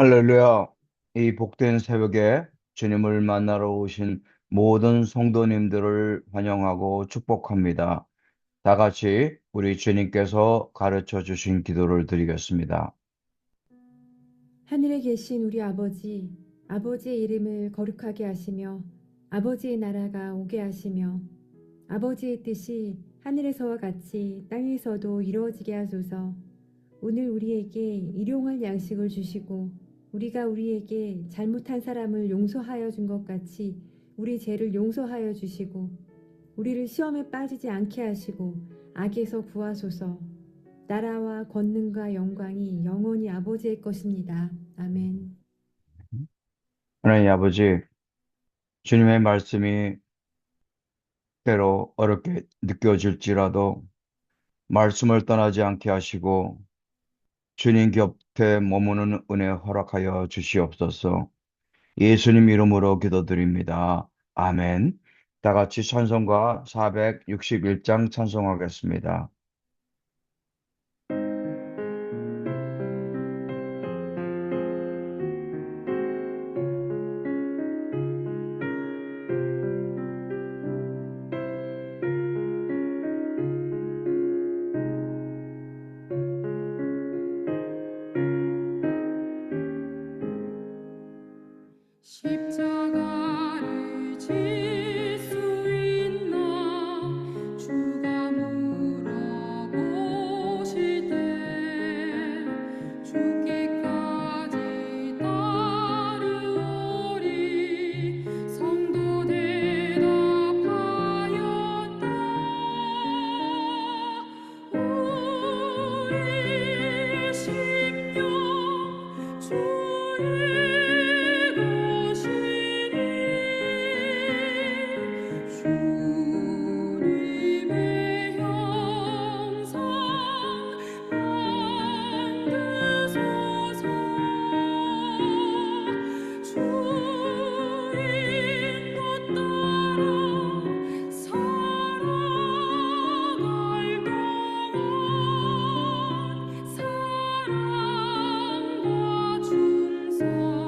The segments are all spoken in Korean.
할렐루야. 이 복된 새벽에 주님을 만나러 오신 모든 성도님들을 환영하고 축복합니다. 다 같이 우리 주님께서 가르쳐 주신 기도를 드리겠습니다. 하늘에 계신 우리 아버지, 아버지의 이름을 거룩하게 하시며 아버지의 나라가 오게 하시며 아버지의 뜻이 하늘에서와 같이 땅에서도 이루어지게 하소서. 오늘 우리에게 일용할 양식을 주시고 우리가 우리에게 잘못한 사람을 용서하여 준 것 같이 우리 죄를 용서하여 주시고 우리를 시험에 빠지지 않게 하시고 악에서 구하소서. 나라와 권능과 영광이 영원히 아버지의 것입니다. 아멘. 하나님 아버지, 주님의 말씀이 때로 어렵게 느껴질지라도 말씀을 떠나지 않게 하시고 주님 곁에 머무는 은혜 허락하여 주시옵소서. 예수님 이름으로 기도드립니다. 아멘. 다 같이 찬송가 461장 찬송하겠습니다. 십자가를 질 수 있나 주가 물어보실 때 죽기까지 따르오리 성도 대답하였다 우리의 심령 주의 것이니 주님의 형상 만드소서 주인 것 따라 살아갈 동안 사랑과 충성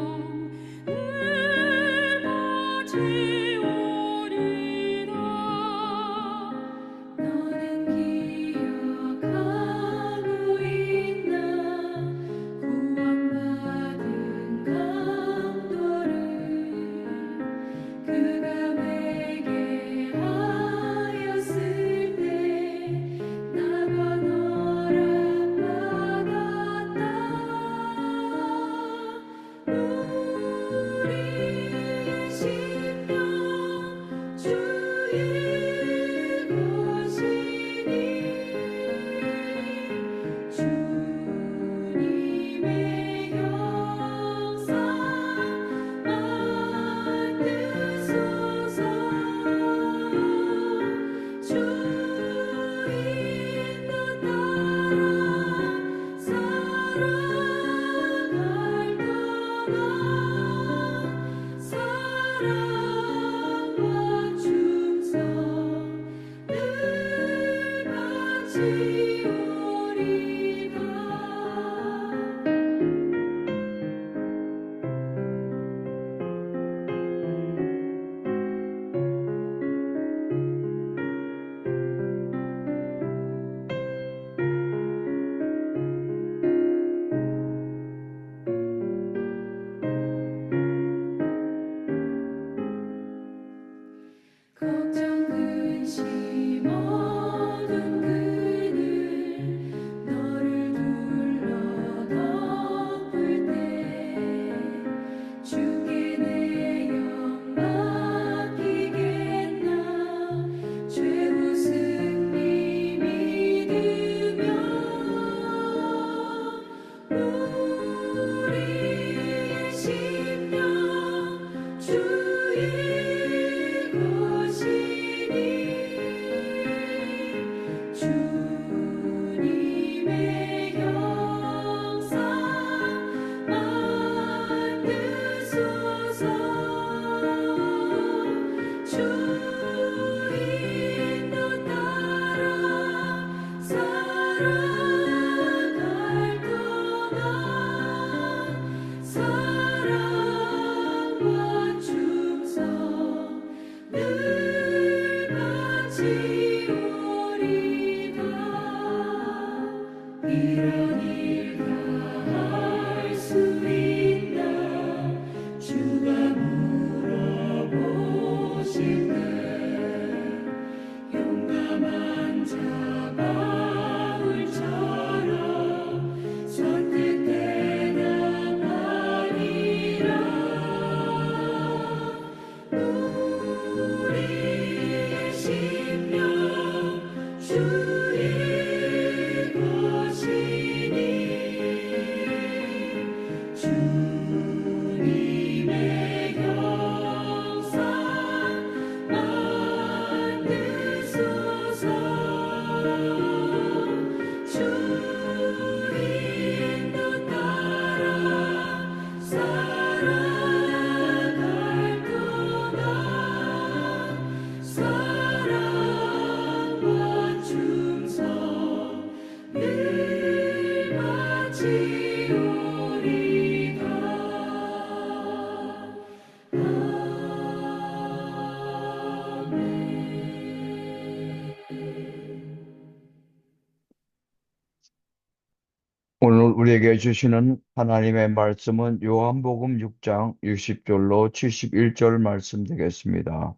오늘 우리에게 주시는 하나님의 말씀은 요한복음 6장 60절로 71절 말씀 되겠습니다.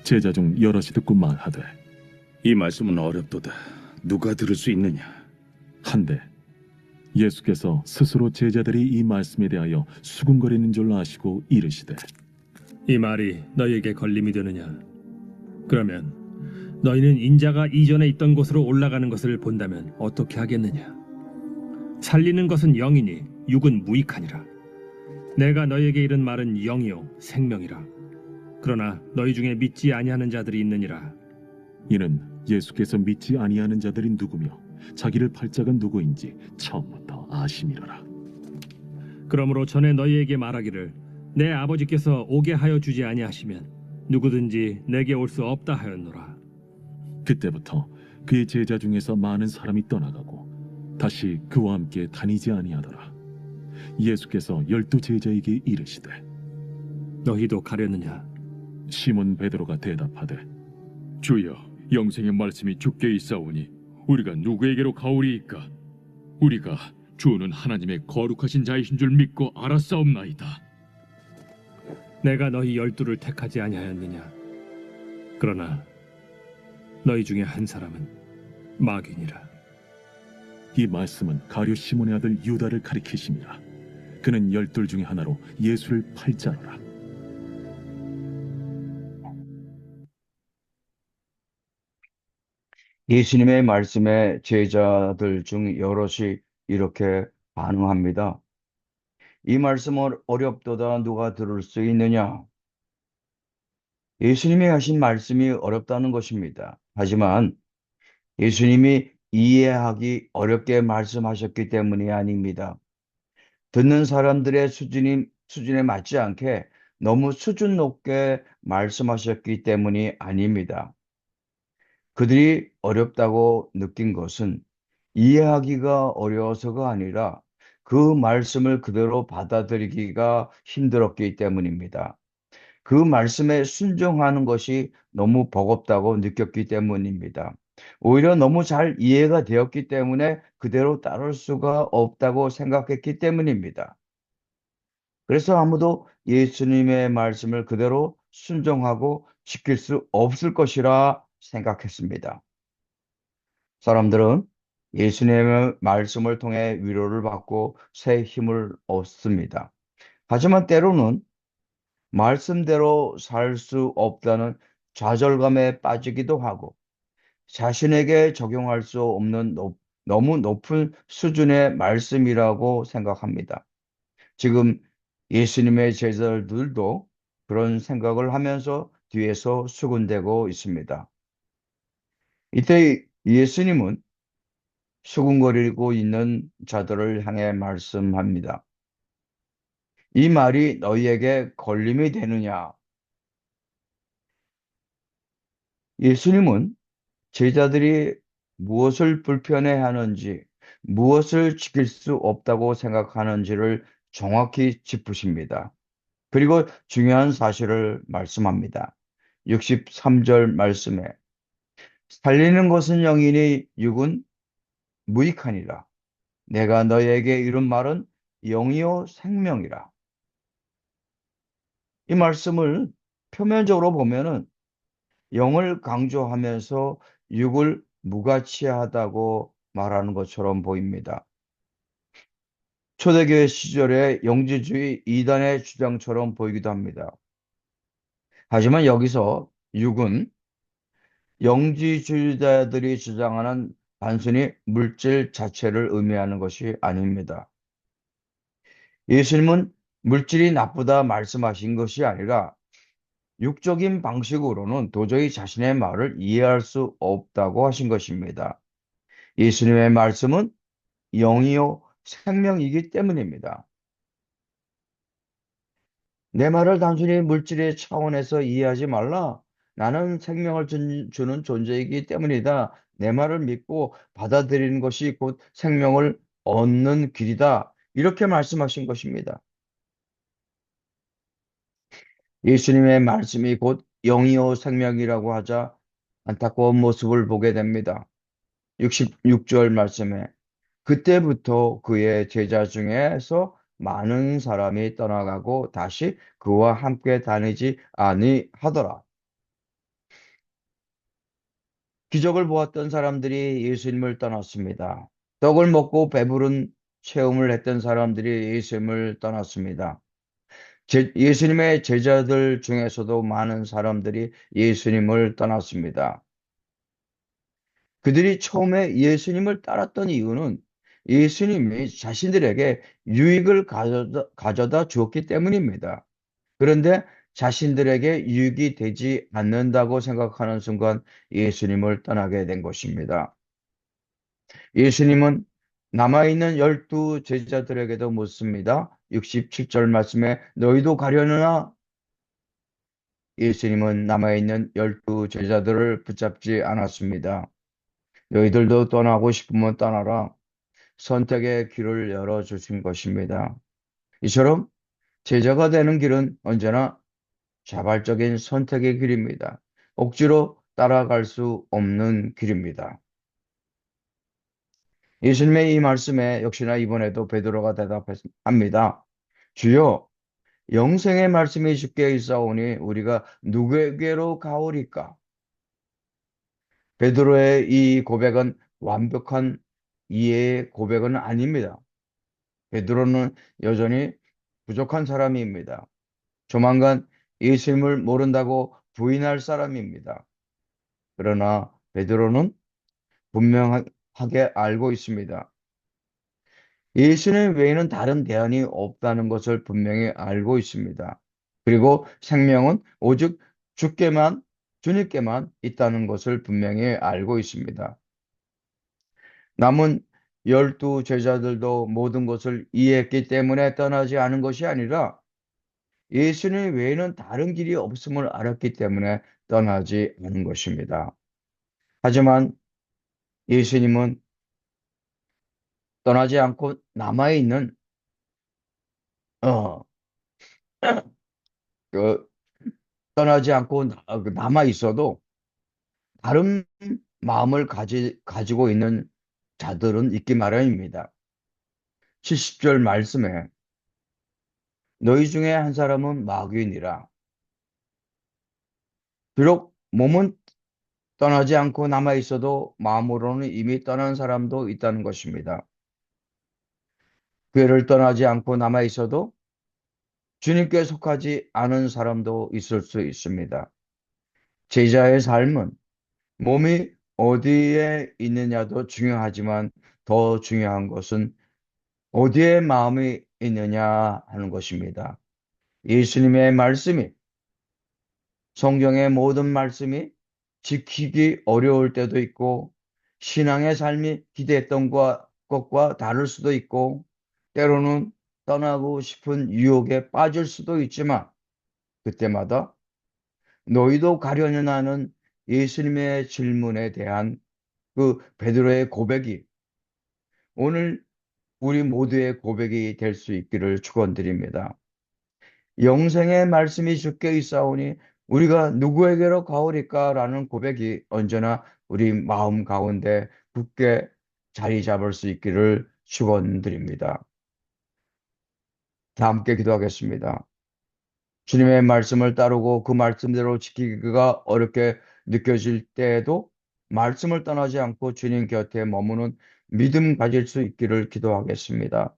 제자 중 여럿이 듣고 말하되 이 말씀은 어렵도다. 누가 들을 수 있느냐? 한데 예수께서 스스로 제자들이 이 말씀에 대하여 수군거리는 줄 아시고 이르시되 이 말이 너희에게 걸림이 되느냐? 그러면 너희는 인자가 이전에 있던 곳으로 올라가는 것을 본다면 어떻게 하겠느냐? 살리는 것은 영이니 육은 무익하니라. 내가 너희에게 이른 말은 영이요 생명이라. 그러나 너희 중에 믿지 아니하는 자들이 있느니라. 이는 예수께서 믿지 아니하는 자들이 누구며 자기를 팔 자가 누구인지 처음부터 아심이로라. 그러므로 전에 너희에게 말하기를 내 아버지께서 오게 하여 주지 아니하시면 누구든지 내게 올 수 없다 하였노라. 그때부터 그의 제자 중에서 많은 사람이 떠나가고 다시 그와 함께 다니지 아니하더라. 예수께서 12 제자에게 이르시되 너희도 가려느냐? 시몬 베드로가 대답하되 주여, 영생의 말씀이 주께 있사오니 우리가 누구에게로 가오리이까? 우리가 주는 하나님의 거룩하신 자이신 줄 믿고 알았사옵나이다. 내가 너희 12를 택하지 아니하였느냐? 그러나 너희 중에 한 사람은 마귀니라. 이 말씀은 가룟 시몬의 아들 유다를 가리키심이라. 그는 12 중에 하나로 예수를 팔 자로라. 예수님의 말씀에 제자들 중 여럿이 이렇게 반응합니다. 이 말씀은 어렵도다 누가 들을 수 있느냐? 예수님이 하신 말씀이 어렵다는 것입니다. 하지만 예수님이 이해하기 어렵게 말씀하셨기 때문이 아닙니다. 듣는 사람들의 수준에 맞지 않게 너무 수준 높게 말씀하셨기 때문이 아닙니다. 그들이 어렵다고 느낀 것은 이해하기가 어려워서가 아니라 그 말씀을 그대로 받아들이기가 힘들었기 때문입니다. 그 말씀에 순종하는 것이 너무 버겁다고 느꼈기 때문입니다. 오히려 너무 잘 이해가 되었기 때문에 그대로 따를 수가 없다고 생각했기 때문입니다. 그래서 아무도 예수님의 말씀을 그대로 순종하고 지킬 수 없을 것이라 생각했습니다. 사람들은 예수님의 말씀을 통해 위로를 받고 새 힘을 얻습니다. 하지만 때로는 말씀대로 살 수 없다는 좌절감에 빠지기도 하고 자신에게 적용할 수 없는 너무 높은 수준의 말씀이라고 생각합니다. 지금 예수님의 제자들도 그런 생각을 하면서 뒤에서 수군대고 있습니다. 이때 예수님은 수군거리고 있는 자들을 향해 말씀합니다. 이 말이 너희에게 걸림이 되느냐? 예수님은 제자들이 무엇을 불편해하는지, 무엇을 지킬 수 없다고 생각하는지를 정확히 짚으십니다. 그리고 중요한 사실을 말씀합니다. 63절 말씀에 살리는 것은 영이니 육은 무익하니라. 내가 너희에게 이른 말은 영이요 생명이라. 이 말씀을 표면적으로 보면은 영을 강조하면서 육을 무가치하다고 말하는 것처럼 보입니다. 초대교회 시절의 영지주의 이단의 주장처럼 보이기도 합니다. 하지만 여기서 육은 영지주의자들이 주장하는 단순히 물질 자체를 의미하는 것이 아닙니다. 예수님은 물질이 나쁘다 말씀하신 것이 아니라 육적인 방식으로는 도저히 자신의 말을 이해할 수 없다고 하신 것입니다. 예수님의 말씀은 영이요 생명이기 때문입니다. 내 말을 단순히 물질의 차원에서 이해하지 말라. 나는 생명을 주는 존재이기 때문이다. 내 말을 믿고 받아들이는 것이 곧 생명을 얻는 길이다. 이렇게 말씀하신 것입니다. 예수님의 말씀이 곧 영이요 생명이라고 하자 안타까운 모습을 보게 됩니다. 66절 말씀에 그때부터 그의 제자 중에서 많은 사람이 떠나가고 다시 그와 함께 다니지 아니하더라. 기적을 보았던 사람들이 예수님을 떠났습니다. 떡을 먹고 배부른 체험을 했던 사람들이 예수님을 떠났습니다. 예수님의 제자들 중에서도 많은 사람들이 예수님을 떠났습니다. 그들이 처음에 예수님을 따랐던 이유는 예수님이 자신들에게 유익을 가져다 주었기 때문입니다. 그런데 자신들에게 유익이 되지 않는다고 생각하는 순간 예수님을 떠나게 된 것입니다. 예수님은 남아있는 12 제자들에게도 묻습니다. 67절 말씀에 너희도 가려느냐? 예수님은 남아있는 12 제자들을 붙잡지 않았습니다. 너희들도 떠나고 싶으면 떠나라. 선택의 길을 열어주신 것입니다. 이처럼 제자가 되는 길은 언제나 자발적인 선택의 길입니다. 억지로 따라갈 수 없는 길입니다. 예수님의 이 말씀에 역시나 이번에도 베드로가 대답합니다. 주여, 영생의 말씀이 주께 있사오니 우리가 누구에게로 가오리까? 베드로의 이 고백은 완벽한 이해의 고백은 아닙니다. 베드로는 여전히 부족한 사람입니다. 조만간 예수님을 모른다고 부인할 사람입니다. 그러나 베드로는 분명하게 알고 있습니다. 예수님 외에는 다른 대안이 없다는 것을 분명히 알고 있습니다. 그리고 생명은 오직 주님께만 있다는 것을 분명히 알고 있습니다. 남은 12 제자들도 모든 것을 이해했기 때문에 떠나지 않은 것이 아니라 예수님 외에는 다른 길이 없음을 알았기 때문에 떠나지 않은 것입니다. 하지만 예수님은 떠나지 않고 남아있는 어, 그 떠나지 않고 남아 있어도 다른 마음을 가지고 있는 자들은 있기 마련입니다. 70절 말씀에 너희 중에 한 사람은 마귀니라. 비록 몸은 떠나지 않고 남아 있어도 마음으로는 이미 떠난 사람도 있다는 것입니다. 교회를 떠나지 않고 남아 있어도 주님께 속하지 않은 사람도 있을 수 있습니다. 제자의 삶은 몸이 어디에 있느냐도 중요하지만 더 중요한 것은 어디에 마음이 있느냐 하는 것입니다. 예수님의 말씀이, 성경의 모든 말씀이 지키기 어려울 때도 있고, 신앙의 삶이 기대했던 것과 다를 수도 있고, 때로는 떠나고 싶은 유혹에 빠질 수도 있지만, 그때마다 너희도 가려는 하는 예수님의 질문에 대한 그 베드로의 고백이 오늘 우리 모두의 고백이 될 수 있기를 축원드립니다. 영생의 말씀이 주께 있사오니 우리가 누구에게로 가오리까라는 고백이 언제나 우리 마음 가운데 굳게 자리 잡을 수 있기를 축원드립니다. 다 함께 기도하겠습니다. 주님의 말씀을 따르고 그 말씀대로 지키기가 어렵게 느껴질 때에도 말씀을 떠나지 않고 주님 곁에 머무는 믿음 가질 수 있기를 기도하겠습니다.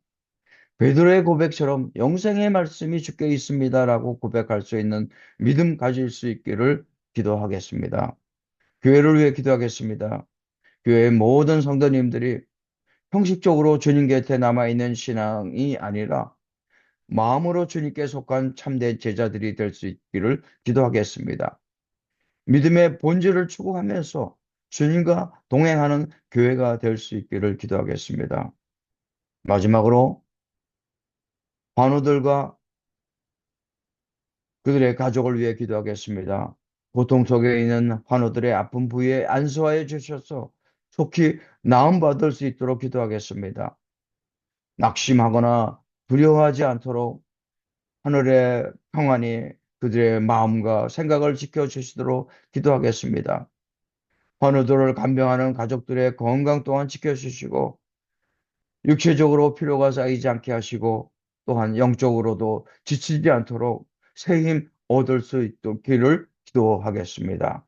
베드로의 고백처럼 영생의 말씀이 주께 있습니다라고 고백할 수 있는 믿음 가질 수 있기를 기도하겠습니다. 교회를 위해 기도하겠습니다. 교회의 모든 성도님들이 형식적으로 주님 곁에 남아있는 신앙이 아니라 마음으로 주님께 속한 참된 제자들이 될 수 있기를 기도하겠습니다. 믿음의 본질을 추구하면서 주님과 동행하는 교회가 될 수 있기를 기도하겠습니다. 마지막으로 환우들과 그들의 가족을 위해 기도하겠습니다. 고통 속에 있는 환우들의 아픈 부위에 안수하여 주셔서 속히 나음받을 수 있도록 기도하겠습니다. 낙심하거나 두려워하지 않도록 하늘의 평안이 그들의 마음과 생각을 지켜주시도록 기도하겠습니다. 환우들을 간병하는 가족들의 건강 또한 지켜주시고 육체적으로 피로가 쌓이지 않게 하시고 또한 영적으로도 지치지 않도록 새 힘 얻을 수 있도록 기도하겠습니다.